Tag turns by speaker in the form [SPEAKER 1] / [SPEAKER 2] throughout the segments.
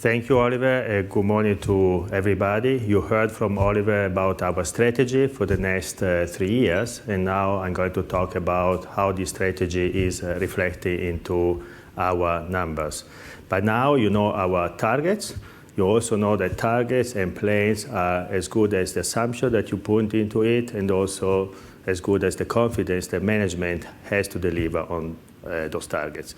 [SPEAKER 1] Thank you, Oliver. Good morning to everybody. You heard from Oliver about our strategy for the next 3 years, and now I'm going to talk about how this strategy is reflected into our numbers. By now, you know our targets. You also know that targets and plans are as good as the assumption that you put into it, and also as good as the confidence that management has to deliver on those targets.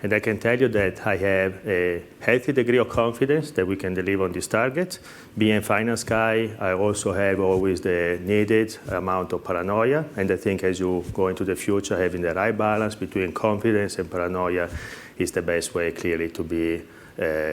[SPEAKER 1] And I can tell you that I have a healthy degree of confidence that we can deliver on these targets. Being a finance guy, I also have always the needed amount of paranoia. And I think as you go into the future, having the right balance between confidence and paranoia is the best way, clearly, to be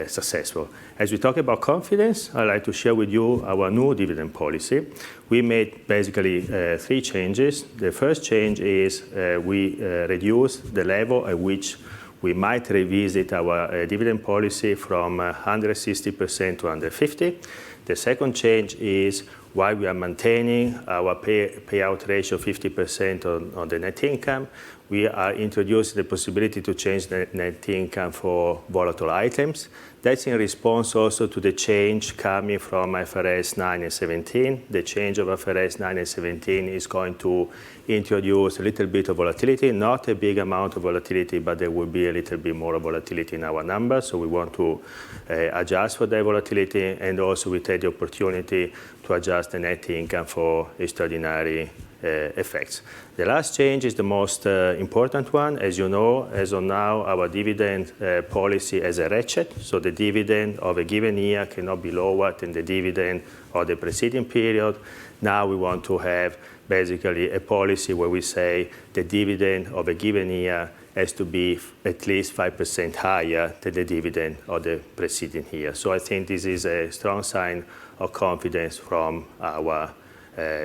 [SPEAKER 1] successful. As we talk about confidence, I'd like to share with you our new dividend policy. We made basically 3 changes. The first change is we reduced the level at which we might revisit our dividend policy from 160% to 150%. The second change is while we are maintaining our payout ratio 50% on the net income, we are introducing the possibility to change the net income for volatile items. That's in response also to the change coming from IFRS 9 and 17. The change of IFRS 9 and 17 is going to introduce a little bit of volatility, not a big amount of volatility, but there will be a little bit more volatility in our numbers. So we want to adjust for that volatility, and also we take the opportunity to adjust the net income for extraordinary effects. The last change is the most important one. As you know, as of now, our dividend policy has a ratchet. So the dividend of a given year cannot be lower than the dividend of the preceding period. Now we want to have basically a policy where we say the dividend of a given year has to be at least 5% higher than the dividend of the preceding year. So I think this is a strong sign of confidence from our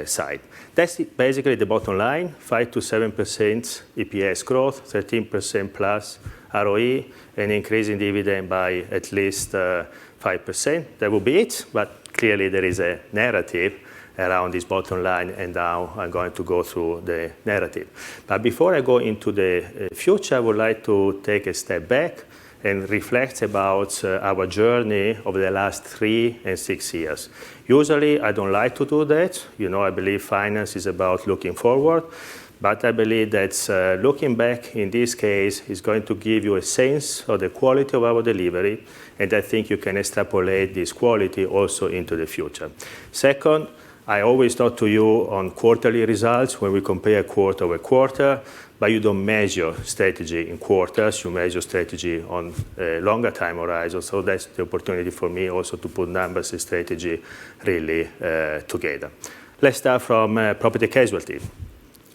[SPEAKER 1] side. That's basically the bottom line: 5 to 7% EPS growth, 13% plus ROE, and increasing dividend by at least 5%. That will be it, but clearly there is a narrative around this bottom line, and now I'm going to go through the narrative. But before I go into the future, I would like to take a step back and reflect about our journey over the last 3 and 6 years. Usually, I don't like to do that. You know, I believe finance is about looking forward, but I believe that looking back in this case is going to give you a sense of the quality of our delivery, and I think you can extrapolate this quality also into the future. Second, I always talk to you on quarterly results when we compare quarter over quarter, but you don't measure strategy in quarters, you measure strategy on a longer time horizon. So that's the opportunity for me also to put numbers and strategy really together. Let's start from property casualty.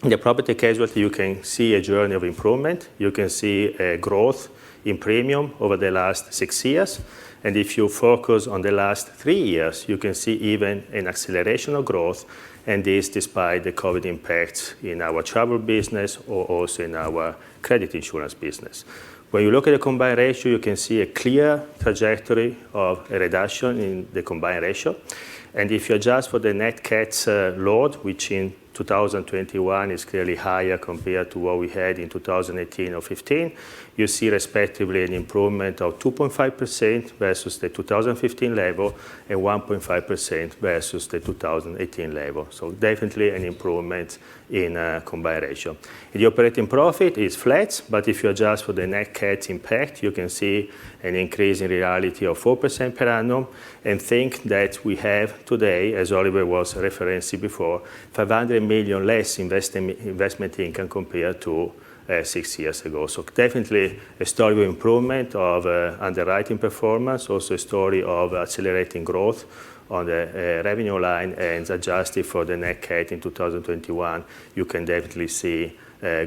[SPEAKER 1] In the property casualty, you can see a journey of improvement. You can see a growth in premium over the last 6 years. And if you focus on the last 3 years, you can see even an acceleration of growth, and this despite the COVID impacts in our travel business or also in our credit insurance business. When you look at the combined ratio, you can see a clear trajectory of a reduction in the combined ratio. And if you adjust for the net cat load, which in 2021 is clearly higher compared to what we had in 2018 or 15, you see respectively an improvement of 2.5% versus the 2015 level and 1.5% versus the 2018 level. So definitely an improvement in combined ratio. The operating profit is flat, but if you adjust for the net cat impact, you can see an increase in reality of 4% per annum, and think that we have today, as Oliver was referencing before, 500 million less investment income compared to 6 years ago. So definitely a story of improvement of underwriting performance, also a story of accelerating growth on the revenue line, and adjusted for the net cat in 2021, you can definitely see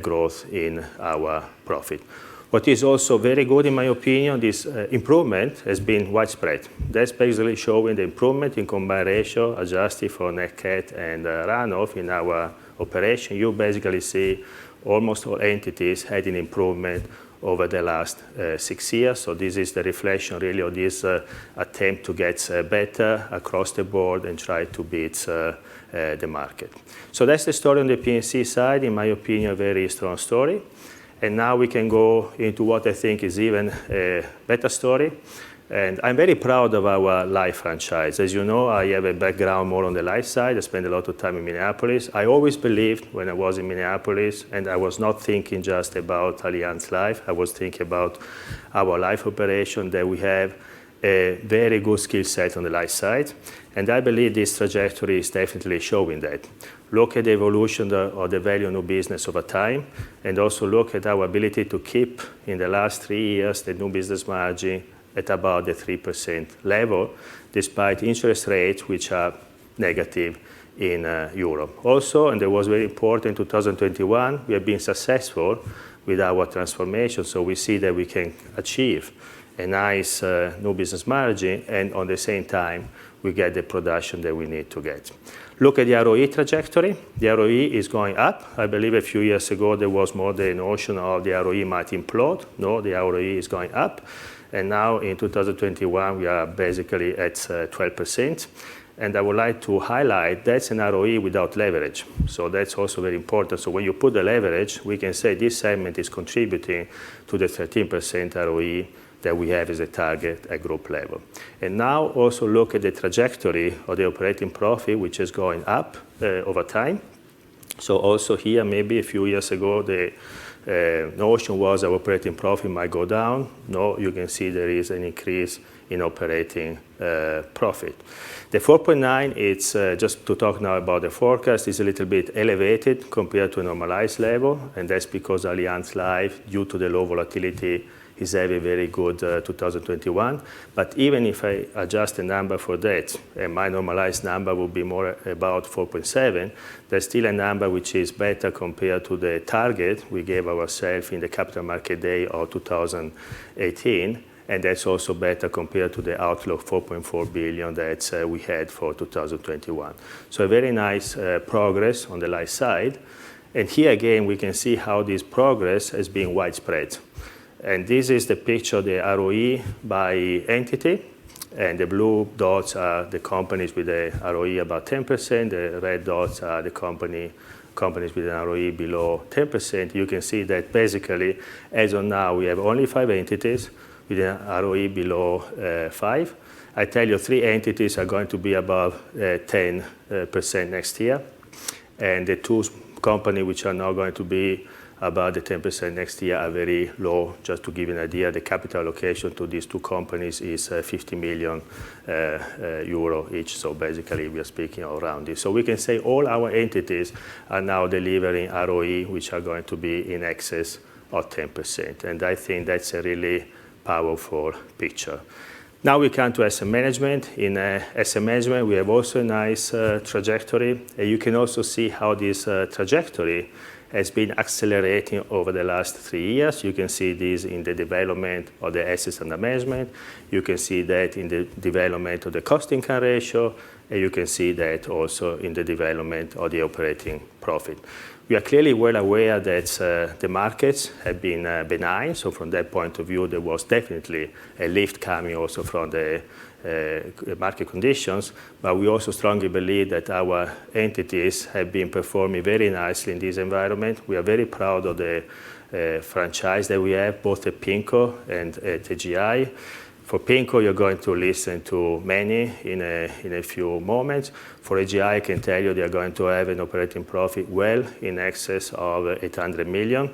[SPEAKER 1] growth in our profit. What is also very good, in my opinion, this improvement has been widespread. That's basically showing the improvement in combined ratio adjusted for net cat and runoff in our operation. You basically see almost all entities had an improvement over the last 6 years. So this is the reflection really of this attempt to get better across the board and try to beat the market. So that's the story on the P&C side. In my opinion, a very strong story. And now we can go into what I think is even a better story. And I'm very proud of our life franchise. As you know, I have a background more on the life side. I spent a lot of time in Minneapolis. I always believed when I was in Minneapolis, and I was not thinking just about Allianz Life, I was thinking about our life operation, that we have a very good skill set on the life side. And I believe this trajectory is definitely showing that. Look at the evolution of the value of new business over time, and also look at our ability to keep, in the last 3 years, the new business margin at about the 3% level, despite interest rates which are negative in Europe. Also, and it was very important, in 2021, we have been successful with our transformation, so we see that we can achieve a nice new business margin, and on the same time, we get the production that we need to get. Look at the ROE trajectory. The ROE is going up. I believe a few years ago there was more the notion of the ROE might implode. No, the ROE is going up. And now in 2021, we are basically at 12%. And I would like to highlight that's an ROE without leverage. So that's also very important. So when you put the leverage, we can say this segment is contributing to the 13% ROE that we have as a target at group level. And now also look at the trajectory of the operating profit, which is going up over time. So also here, maybe a few years ago, the notion was our operating profit might go down. No, you can see there is an increase in operating profit. The 4.9, it's just to talk now about the forecast, is a little bit elevated compared to a normalized level, and that's because Allianz Life, due to the low volatility, is having a very good 2021. But even if I adjust the number for that, and my normalized number will be more about 4.7, there's still a number which is better compared to the target we gave ourselves in the Capital Market Day of 2018, and that's also better compared to the outlook 4.4 billion that we had for 2021. So a very nice progress on the life side. And here again, we can see how this progress has been widespread. And this is the picture of the ROE by entity. And the blue dots are the companies with the ROE about 10%. The red dots are the companies with an ROE below 10%. You can see that basically, as of now, we have only 5 entities with an ROE below 5. I tell you, 3 entities are going to be above 10% next year. And the 2 companies which are now going to be about the 10% next year are very low. Just to give you an idea, the capital allocation to these 2 companies is 50 million euro each. So basically, we are speaking around this. So we can say all our entities are now delivering ROE, which are going to be in excess of 10%. And I think that's a really powerful picture. Now we come to asset management. In asset management, we have also a nice trajectory. And you can also see how this trajectory has been accelerating over the last 3 years. You can see this in the development of the assets under management. You can see that in the development of the cost-income ratio, and you can see that also in the development of the operating profit. We are clearly well aware that the markets have been benign, so from that point of view, there was definitely a lift coming also from the market conditions, but we also strongly believe that our entities have been performing very nicely in this environment. We are very proud of the franchise that we have, both at PIMCO and at AGI. For PIMCO, you're going to listen to many in a few moments. For AGI, I can tell you they are going to have an operating profit well in excess of 800 million.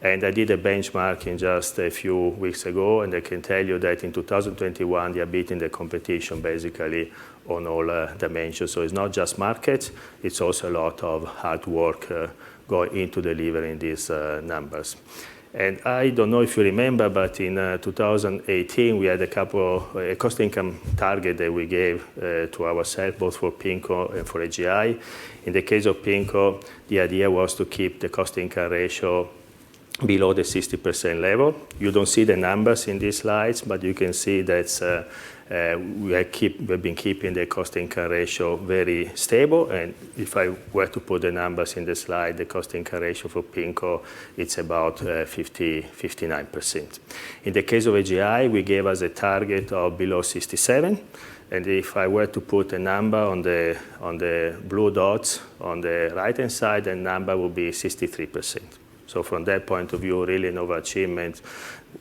[SPEAKER 1] And I did a benchmarking just a few weeks ago, and I can tell you that in 2021, they are beating the competition basically on all dimensions. So it's not just markets, it's also a lot of hard work going into delivering these numbers. And I don't know if you remember, but in 2018, we had a cost-income target that we gave to ourselves, both for PIMCO and for AGI. In the case of PIMCO, the idea was to keep the cost-income ratio below the 60% level. You don't see the numbers in these slides, but you can see that we've been keeping the cost-income ratio very stable. And if I were to put the numbers in the slide, the cost-income ratio for PIMCO, it's about 59%. In the case of AGI, we gave us a target of below 67. And if I were to put a number on the blue dots on the right-hand side, the number would be 63%. So from that point of view, really an overachievement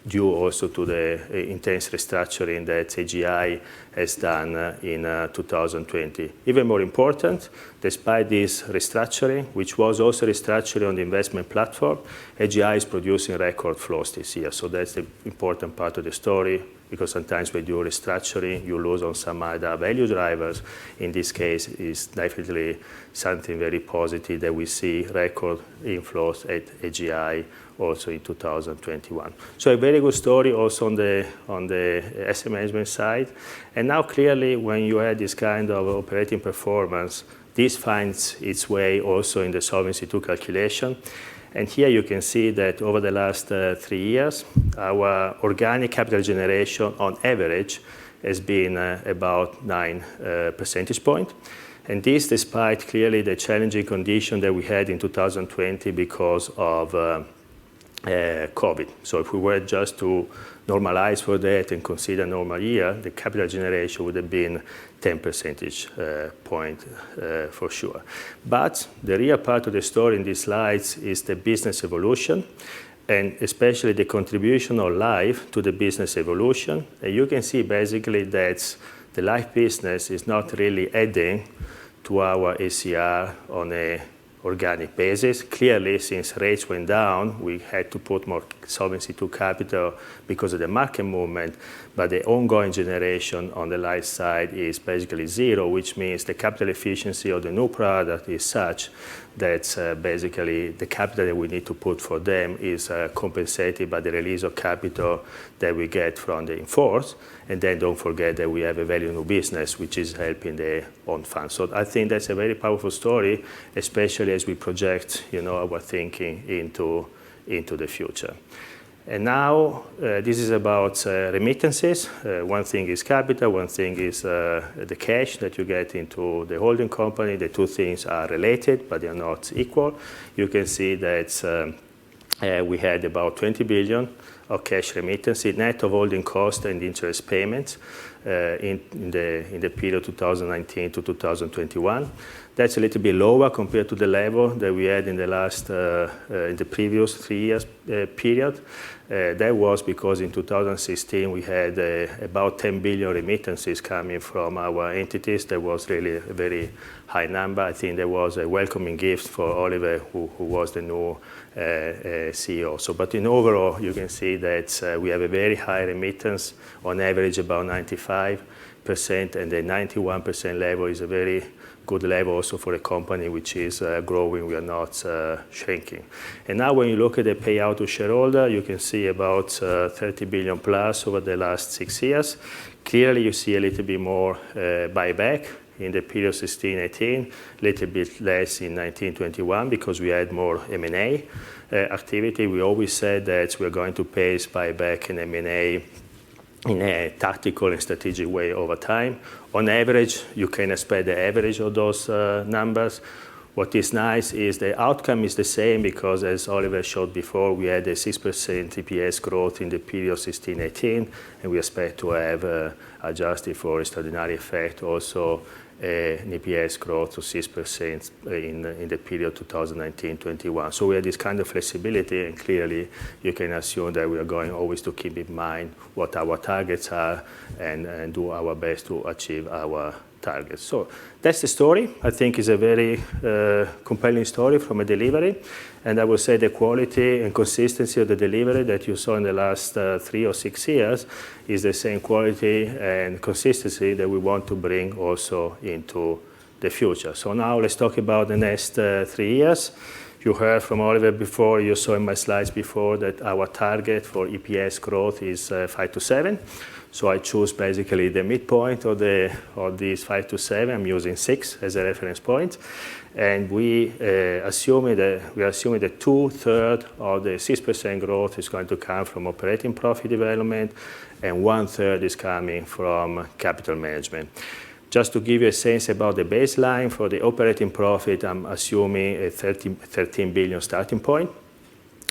[SPEAKER 1] due also to the intense restructuring that AGI has done in 2020. Even more important, despite this restructuring, which was also restructuring on the investment platform, AGI is producing record flows this year. So that's the important part of the story, because sometimes when you do restructuring, you lose on some other value drivers. In this case, it's definitely something very positive that we see record inflows at AGI also in 2021. So a very good story also on the asset management side. And now clearly when you add this kind of operating performance, this finds its way also in the Solvency II calculation. And here you can see that over the last 3 years, our organic capital generation on average has been about 9 percentage points. And this despite clearly the challenging condition that we had in 2020 because of COVID. So if we were just to normalize for that and consider a normal year, the capital generation would have been 10 percentage point for sure. But the real part of the story in these slides is the business evolution, and especially the contribution of life to the business evolution. And you can see basically that the life business is not really adding to our ACR on a organic basis. Clearly, since rates went down, we had to put more Solvency II capital because of the market movement, but the ongoing generation on the life side is basically zero, which means the capital efficiency of the new product is such that basically the capital that we need to put for them is compensated by the release of capital that we get from the in-force. And then don't forget that we have a value new business, which is helping the own fund. So I think that's a very powerful story, especially as we project, our thinking into the future. And now this is about remittances. One thing is capital, one thing is the cash that you get into the holding company. The two things are related, but they are not equal. You can see that we had about 20 billion of cash remittances, net of holding cost and interest payments in the period 2019 to 2021. That's a little bit lower compared to the level that we had in the previous 3 years period. That was because in 2016 we had about 10 billion remittances coming from our entities. That was really a very high number. I think there was a welcoming gift for Oliver, who was the new CEO. So, but in overall, you can see that we have a very high remittance, on average about 95%, and the 91% level is a very good level also for a company which is growing. We are not shrinking. And now when you look at the payout to shareholder, you can see about 30 billion plus over the last 6 years. Clearly you see a little bit more buyback in the period 16-18, a little bit less in 19-21 because we had more M&A activity. We always said that we're going to pace buyback and M&A in a tactical and strategic way over time. On average, you can expect the average of those numbers. What is nice is the outcome is the same because, as Oliver showed before, we had a 6% EPS growth in the period 16-18, and we expect to have, adjusted for extraordinary effect, also an EPS growth of 6% in the period 2019-21. So we have this kind of flexibility, and clearly you can assume that we are going always to keep in mind what our targets are and do our best to achieve our targets. So that's the story. I think it's a very compelling story from a delivery. And I would say the quality and consistency of the delivery that you saw in the last 3 or 6 years is the same quality and consistency that we want to bring also into the future. So now let's talk about the next 3 years. You heard from Oliver before, you saw in my slides before that our target for EPS growth is 5 to 7. So I choose basically the midpoint of these 5 to 7. I'm using 6 as a reference point. And we are assuming that 2/3 of the 6% growth is going to come from operating profit development, and 1/3 is coming from capital management. Just to give you a sense about the baseline for the operating profit, I'm assuming a 13 billion starting point.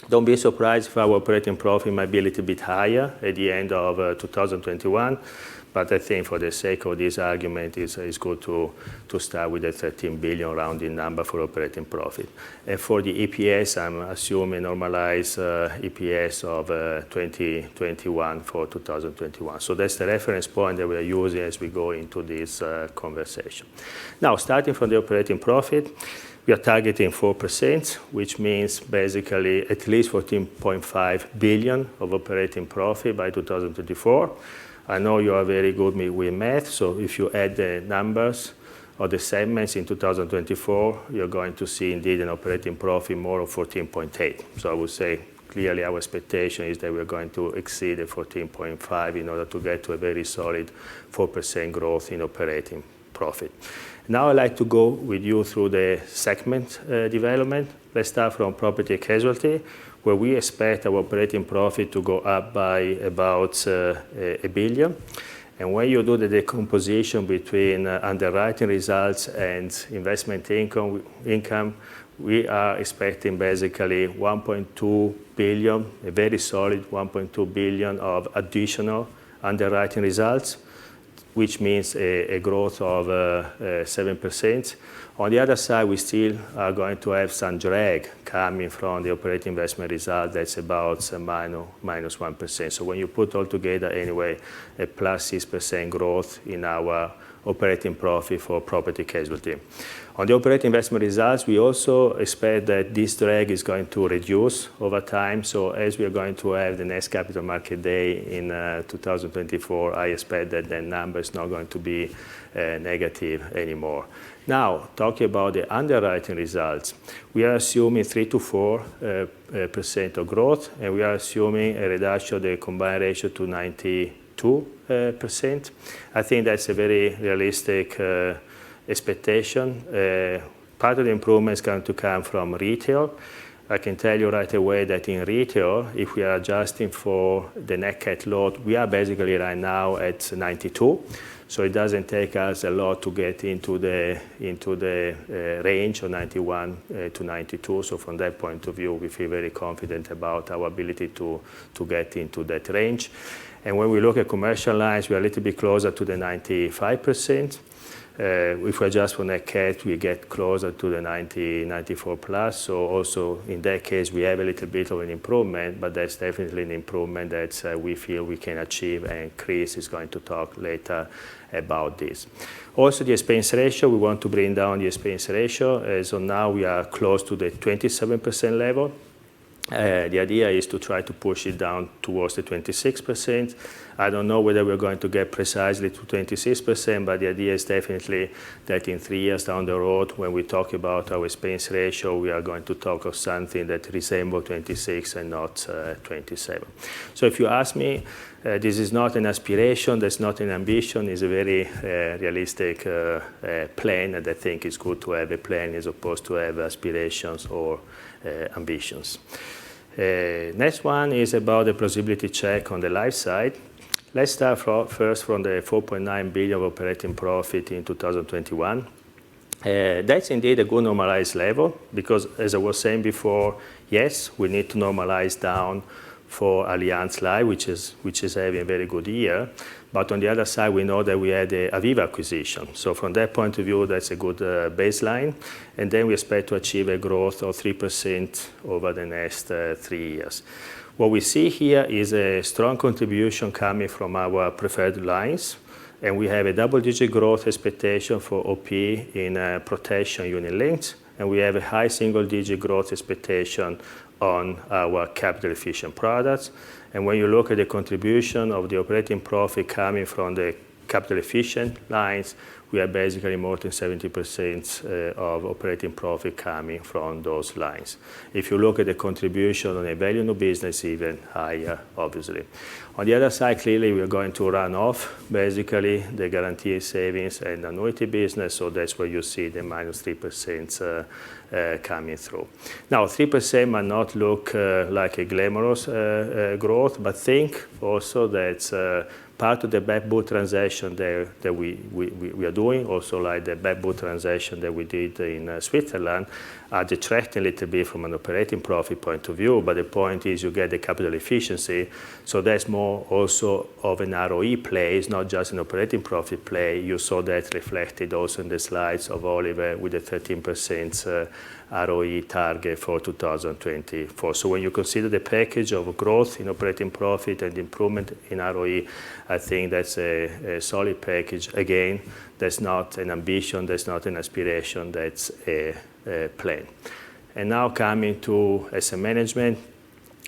[SPEAKER 1] Don't be surprised if our operating profit might be a little bit higher at the end of 2021. But I think for the sake of this argument, it's good to start with the 13 billion rounding number for operating profit. And for the EPS, I'm assuming normalized EPS of 2021 for 2021. So that's the reference point that we're using as we go into this conversation. Now, starting from the operating profit, we are targeting 4%, which means basically at least 14.5 billion of operating profit by 2024. I know you are very good with math, so if you add the numbers of the segments in 2024, you're going to see indeed an operating profit more of 14.8. So I would say clearly our expectation is that we're going to exceed the 14.5 in order to get to a very solid 4% growth in operating profit. Now I'd like to go with you through the segment development. Let's start from property and casualty, where we expect our operating profit to go up by about $1 billion. And when you do the decomposition between underwriting results and investment income, we are expecting basically 1.2 billion, a very solid 1.2 billion of additional underwriting results, which means a growth of 7%. On the other side, we still are going to have some drag coming from the operating investment result. That's about minus 1%. So when you put all together, anyway, a plus 6% growth in our operating profit for property casualty. On the operating investment results, we also expect that this drag is going to reduce over time. So as we are going to have the next Capital Market Day in 2024, I expect that the number is not going to be negative anymore. Now, talking about the underwriting results, we are assuming 3 to 4% of growth, and we are assuming a reduction of the combined ratio to 92%. I think that's a very realistic expectation. Part of the improvement is going to come from retail. I can tell you right away that in retail, if we are adjusting for the net cat load, we are basically right now at 92. So it doesn't take us a lot to get into the range of 91 to 92. So from that point of view, we feel very confident about our ability to get into that range. And when we look at commercial lines, we are a little bit closer to the 95%. If we adjust for net cat, we get closer to the 90, 94 plus. So also in that case, we have a little bit of an improvement, but that's definitely an improvement that we feel we can achieve, and Chris is going to talk later about this. Also, the expense ratio, we want to bring down the expense ratio. So now we are close to the 27% level. The idea is to try to push it down towards the 26%. I don't know whether we're going to get precisely to 26%, but the idea is definitely that in 3 years down the road, when we talk about our expense ratio, we are going to talk of something that resembles 26 and not 27. So if you ask me, this is not an aspiration, that's not an ambition, it's a very realistic plan, and I think it's good to have a plan as opposed to have aspirations or ambitions. Next one is about the plausibility check on the life side. Let's start first from the 4.9 billion of operating profit in 2021. That's indeed a good normalized level because, as I was saying before, yes, we need to normalize down for Allianz Life, which is having a very good year. But on the other side, we know that we had the Aviva acquisition. So from that point of view, that's a good baseline. And then we expect to achieve a growth of 3% over the next 3 years. What we see here is a strong contribution coming from our preferred lines. And we have a double-digit growth expectation for OP in protection unit-linked. And we have a high single-digit growth expectation on our capital-efficient products. And when you look at the contribution of the operating profit coming from the capital-efficient lines, we are basically more than 70% of operating profit coming from those lines. If you look at the contribution on a value new business, even higher, obviously. On the other side, clearly, we are going to run off, basically, the guaranteed savings and annuity business, so that's where you see the minus 3% coming through. Now, 3% might not look like a glamorous growth, but think also that part of the back book transaction that we are doing, also like the back book transaction that we did in Switzerland, are detracting a little bit from an operating profit point of view, but the point is you get the capital efficiency. So that's more also of an ROE play. It's not just an operating profit play. You saw that reflected also in the slides of Oliver with the 13% ROE target for 2024. So when you consider the package of growth in operating profit and improvement in ROE, I think that's a solid package. Again, that's not an ambition, that's not an aspiration, that's a plan. And now coming to asset management,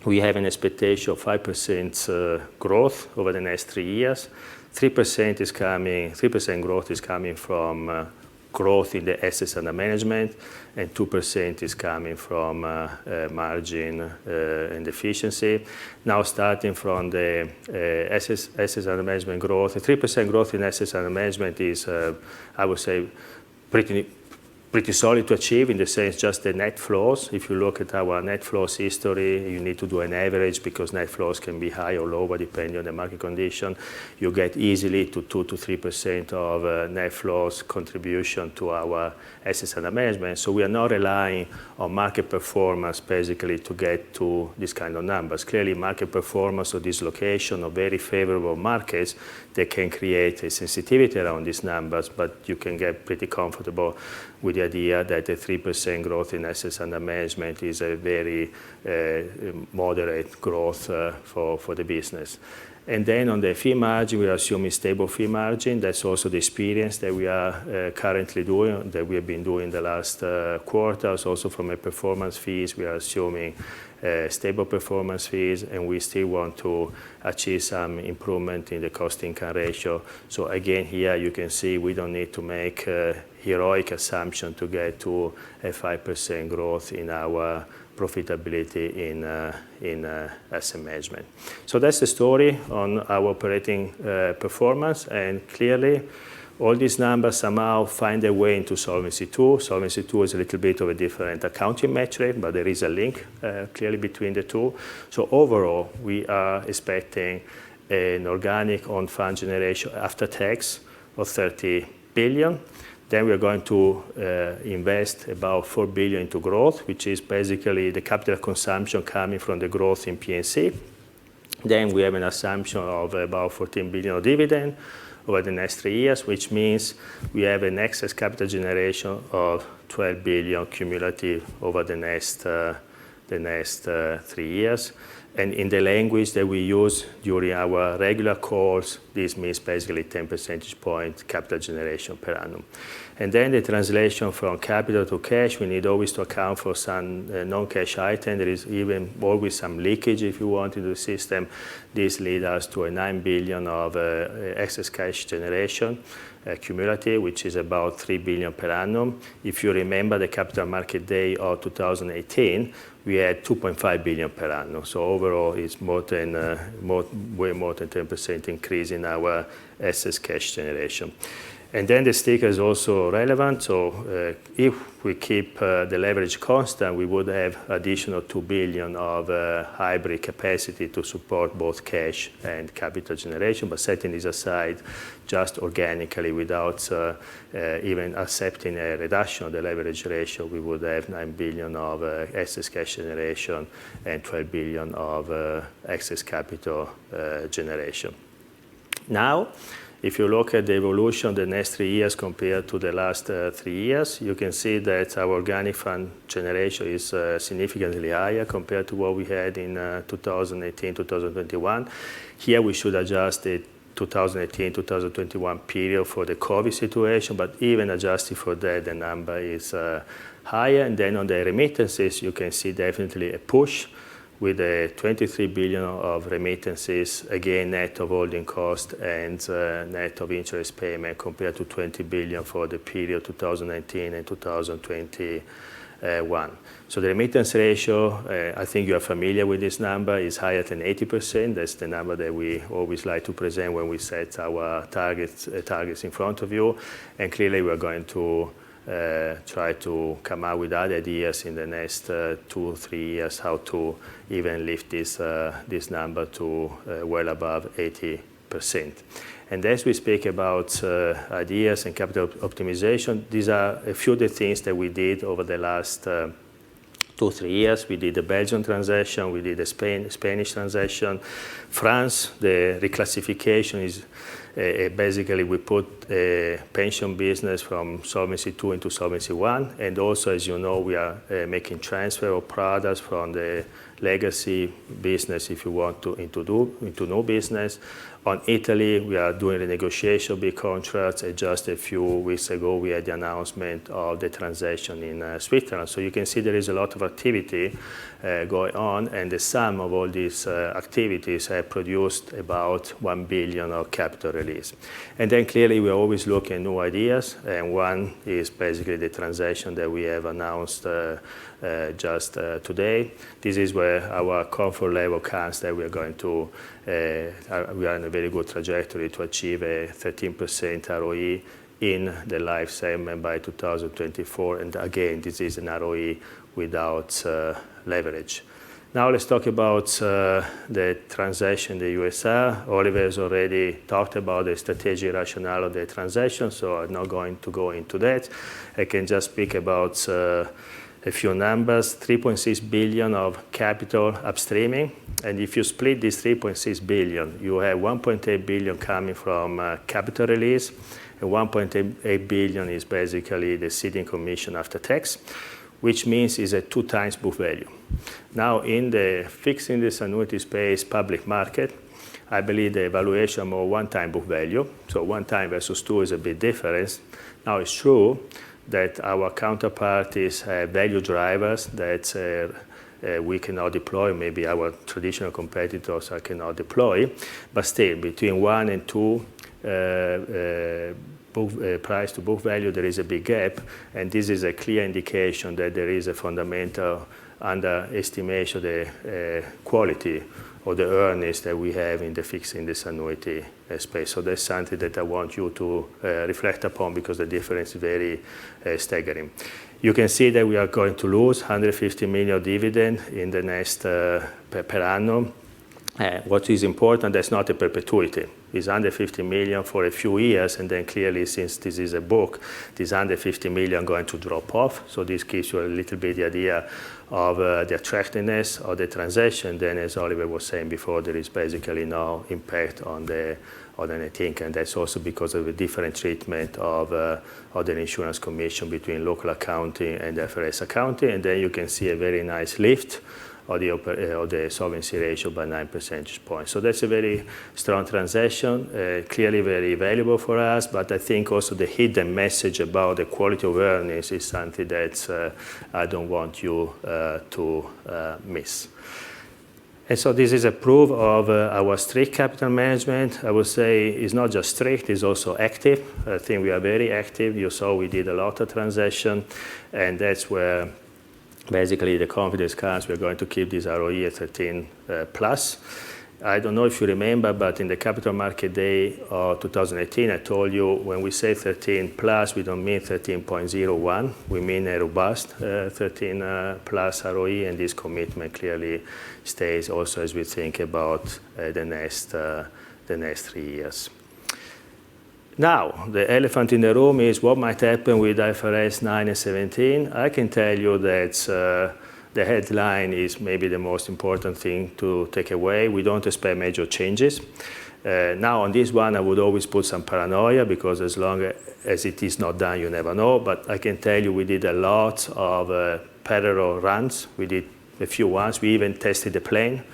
[SPEAKER 1] we have an expectation of 5% growth over the next 3 years. 3% growth is coming from growth in the assets under management, and 2% is coming from margin and efficiency. Now starting from the assets under management growth, the 3% growth in assets under management is, I would say, pretty solid to achieve in the sense just the net flows. If you look at our net flows history, you need to do an average because net flows can be high or lower depending on the market condition. You get easily to 2 to 3% of net flows contribution to our assets under management. So we are not relying on market performance basically to get to this kind of numbers. Clearly market performance or dislocation of very favorable markets, they can create a sensitivity around these numbers, but you can get pretty comfortable with the idea that the 3% growth in assets under management is a very moderate growth for the business. And then on the fee margin, we are assuming stable fee margin. That's also the experience that we are currently doing, that we have been doing the last quarters. Also from a performance fees, we are assuming stable performance fees, and we still want to achieve some improvement in the cost-income ratio. So again, here you can see we don't need to make a heroic assumption to get to a 5% growth in our profitability in asset management. So that's the story on our operating performance, and clearly all these numbers somehow find their way into Solvency II. Solvency II is a little bit of a different accounting metric, but there is a link clearly between the two. So overall, we are expecting an organic own fund generation after tax of 30 billion. Then we are going to invest about 4 billion into growth, which is basically the capital consumption coming from the growth in P&C. Then we have an assumption of about 14 billion of dividend over the next 3 years, which means we have an excess capital generation of 12 billion cumulative over the next 3 years. And in the language that we use during our regular calls, this means basically 10 percentage point capital generation per annum. And then the translation from capital to cash, we need always to account for some non-cash item. There is even always some leakage, if you want, into the system. This leads us to a 9 billion of excess cash generation cumulative, which is about 3 billion per annum. If you remember the Capital Market Day of 2018, we had 2.5 billion per annum. So overall, it's way more than 10% increase in our excess cash generation. And then the sticker is also relevant. So if we keep the leverage constant, we would have additional 2 billion of hybrid capacity to support both cash and capital generation. But setting this aside, just organically, without even accepting a reduction of the leverage ratio, we would have 9 billion of excess cash generation and 12 billion of excess capital generation. Now, if you look at the evolution of the next 3 years compared to the last 3 years, you can see that our organic fund generation is significantly higher compared to what we had in 2018, 2021. Here we should adjust the 2018-2021 period for the COVID situation, but even adjusted for that, the number is higher. And then on the remittances, you can see definitely a push with a 23 billion of remittances, again, net of holding cost and net of interest payment compared to 20 billion for the period 2019 and 2021. So the remittance ratio, I think you are familiar with this number, is higher than 80%. That's the number that we always like to present when we set our targets in front of you. And clearly we're going to try to come out with other ideas in the next 2 or 3 years how to even lift this number to well above 80%. 10%. And as we speak about ideas and capital optimization, these are a few of the things that we did over the last 2-3 years. We did the Belgian transaction, we did the Spanish transaction. France, the reclassification is basically we put a pension business from Solvency II into Solvency I, and also, as you know, we are making transfer of products from the legacy business, if you want to, into new business. On Italy, we are doing renegotiation of big contracts. Just a few weeks ago, we had the announcement of the transaction in Switzerland. So you can see there is a lot of activity going on, and the sum of all these activities have produced about 1 billion of capital release. And then clearly, we're always looking at new ideas, and one is basically the transaction that we have announced just today. This is where our comfort level comes that we are going to, we are in a very good trajectory to achieve a 13% ROE in the life segment by 2024. And again, this is an ROE without leverage. Now let's talk about the transaction in the USA. Oliver has already talked about the strategic rationale of the transaction, so I'm not going to go into that. I can just speak about a few numbers. 3.6 billion of capital upstreaming. And if you split this 3.6 billion, you have 1.8 billion coming from capital release, and 1.8 billion is basically the ceding commission after tax, which means it's a 2 times book value. Now, in the fixed index annuity space public market, I believe the valuation more 1 time book value. So 1 time versus 2 is a bit different. Now, it's true that our counterparties have value drivers that we cannot deploy. Maybe our traditional competitors cannot deploy. But still, between 1 and 2 price to book value, there is a big gap. And this is a clear indication that there is a fundamental underestimation of the quality of the earnings that we have in the fixed index annuity space. So that's something that I want you to reflect upon, because the difference is very staggering. You can see that we are going to lose 150 million dividend in the next per annum. What is important, that's not a perpetuity. It's under 50 million for a few years, and then clearly, since this is a book, this under 50 million going to drop off. So this gives you a little bit the idea of the attractiveness of the transaction. Then, as Oliver was saying before, there is basically no impact on the net income. That's also because of the different treatment of the insurance commission between local accounting and FRS accounting. And then you can see a very nice lift of the solvency ratio by 9 percentage points. So that's a very strong transaction, clearly very valuable for us, but I think also the hidden message about the quality of earnings is something that I don't want you to miss. And so this is a proof of our strict capital management. I would say it's not just strict, it's also active. I think we are very active. You saw we did a lot of transactions, and that's where basically the confidence comes. We're going to keep this ROE at 13 plus. I don't know if you remember, but in the Capital Market Day of 2018, I told you when we say 13 plus, we don't mean 13.01. We mean a robust 13 plus ROE, and this commitment clearly stays also as we think about the next 3 years. Now, the elephant in the room is what might happen with IFRS 9 and 17. I can tell you that the headline is maybe the most important thing to take away. We don't expect major changes. Now, on this one, I would always put some paranoia, because as long as it is not done, you never know. But I can tell you we did a lot of parallel runs. We did a few ones. We even tested the plane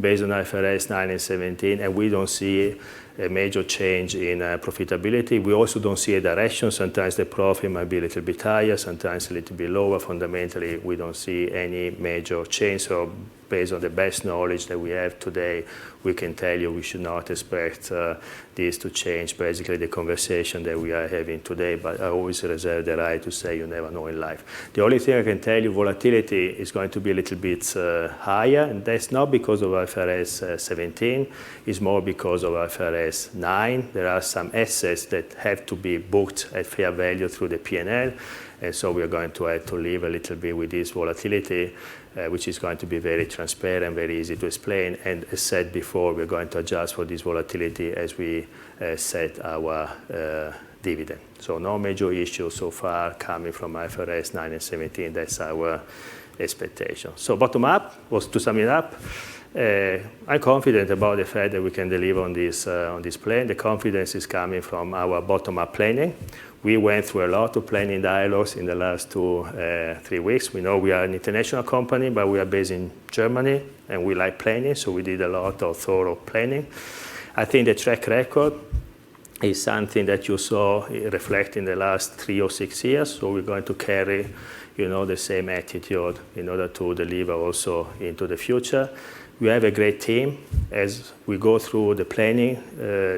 [SPEAKER 1] based on IFRS 9 and 17, and we don't see a major change in profitability. We also don't see a direction. Sometimes the profit might be a little bit higher, sometimes a little bit lower. Fundamentally, we don't see any major change. So based on the best knowledge that we have today, we can tell you we should not expect this to change basically the conversation that we are having today. But I always reserve the right to say you never know in life. The only thing I can tell you, volatility is going to be a little bit higher, and that's not because of IFRS 17. It's more because of IFRS 9. There are some assets that have to be booked at fair value through the P&L. And so we are going to have to live a little bit with this volatility. which is going to be very transparent, very easy to explain. And as said before, we're going to adjust for this volatility as we set our dividend. So no major issues so far coming from IFRS 9 and 17. That's our expectation. So bottom up, was to sum it up, I'm confident about the fact that we can deliver on this plan. The confidence is coming from our bottom-up planning. We went through a lot of planning dialogues in the last 2-3 weeks. We know we are an international company, but we are based in Germany, and we like planning, so we did a lot of thorough planning. I think the track record is something that you saw reflect in the last 3 or 6 years, so we're going to carry the same attitude in order to deliver also into the future. We have a great team. As we go through the planning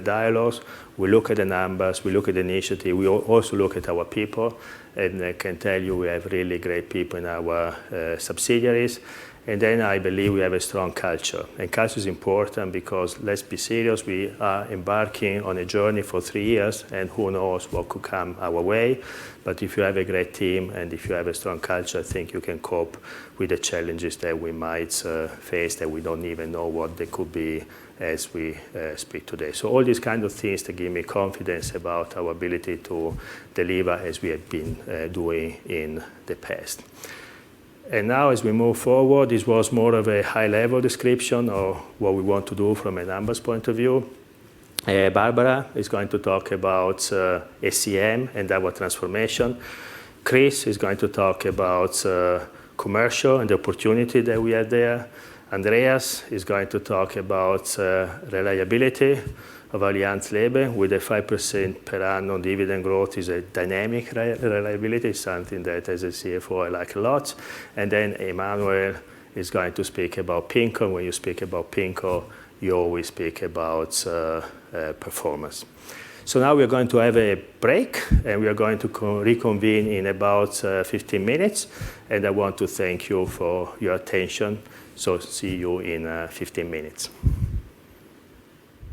[SPEAKER 1] dialogues, we look at the numbers, we look at the initiative, we also look at our people, and I can tell you we have really great people in our subsidiaries. And then I believe we have a strong culture. And culture is important because, let's be serious, we are embarking on a journey for 3 years, and who knows what could come our way. But if you have a great team and if you have a strong culture, I think you can cope with the challenges that we might face that we don't even know what they could be as we speak today. So all these kind of things that give me confidence about our ability to deliver as we have been doing in the past. And now as we move forward, this was more of a high-level description of what we want to do from a numbers point of view. Barbara is going to talk about SCM and our transformation. Chris is going to talk about commercial and the opportunity that we have there. Andreas is going to talk about reliability of Allianz Leben with a 5% per annum dividend growth is a dynamic reliability, something that as a CFO I like a lot. And then Emmanuel is going to speak about PIMCO. When you speak about PIMCO, you always speak about performance. So now we're going to have a break, and we are going to reconvene in about 15 minutes. And I want to thank you for your attention. So see you in 15 minutes.